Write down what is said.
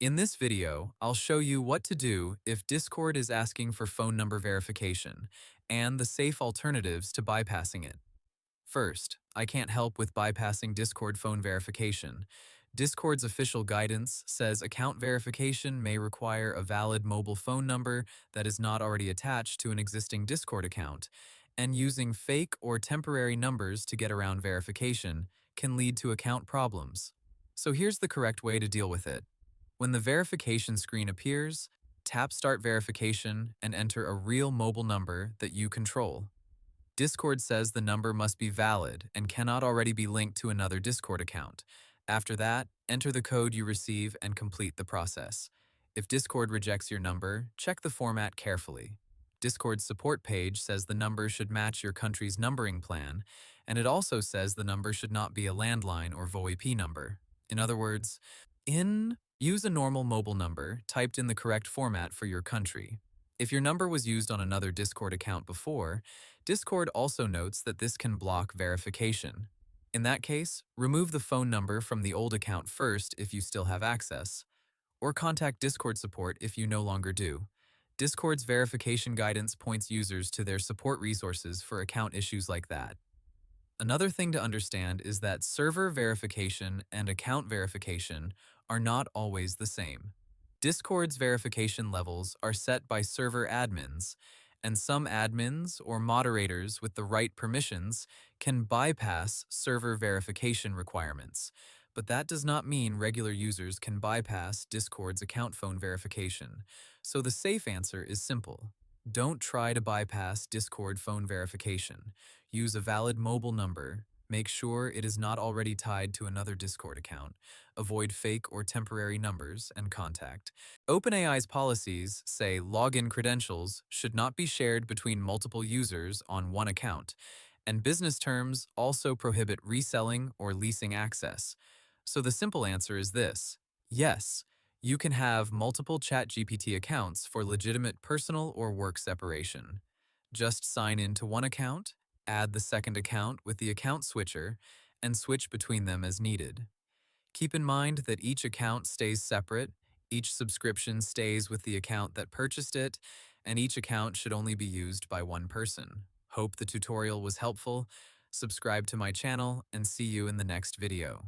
In this video, I'll show you what to do if Discord is asking for phone number verification and the safe alternatives to bypassing it. First, I can't help with bypassing Discord phone verification. Discord's official guidance says account verification may require a valid mobile phone number that is not already attached to an existing Discord account, and using fake or temporary numbers to get around verification can lead to account problems. So here's the correct way to deal with it. When the verification screen appears, tap Start Verification and enter a real mobile number that you control. Discord says the number must be valid and cannot already be linked to another Discord account. After that, enter the code you receive and complete the process. If Discord rejects your number, check the format carefully. Discord's support page says the number should match your country's numbering plan, and it also says the number should not be a landline or VoIP number. In other words, use a normal mobile number typed in the correct format for your country. If your number was used on another Discord account before, Discord also notes that this can block verification. In that case, remove the phone number from the old account first if you still have access, or contact Discord support if you no longer do. Discord's verification guidance points users to their support resources for account issues like that. Another thing to understand is that server verification and account verification are not always the same. Discord's verification levels are set by server admins, and some admins or moderators with the right permissions can bypass server verification requirements. But that does not mean regular users can bypass Discord's account phone verification. So the safe answer is simple. Don't try to bypass Discord phone verification. Use a valid mobile number. Make sure it is not already tied to another Discord account. Avoid fake or temporary numbers and contact. OpenAI's policies say login credentials should not be shared between multiple users on one account, and business terms also prohibit reselling or leasing access. So the simple answer is this: yes, you can have multiple ChatGPT accounts for legitimate personal or work separation. Just sign in to one account, add the second account with the account switcher, and switch between them as needed. Keep in mind that each account stays separate, each subscription stays with the account that purchased it, and each account should only be used by one person. Hope the tutorial was helpful. Subscribe to my channel and see you in the next video.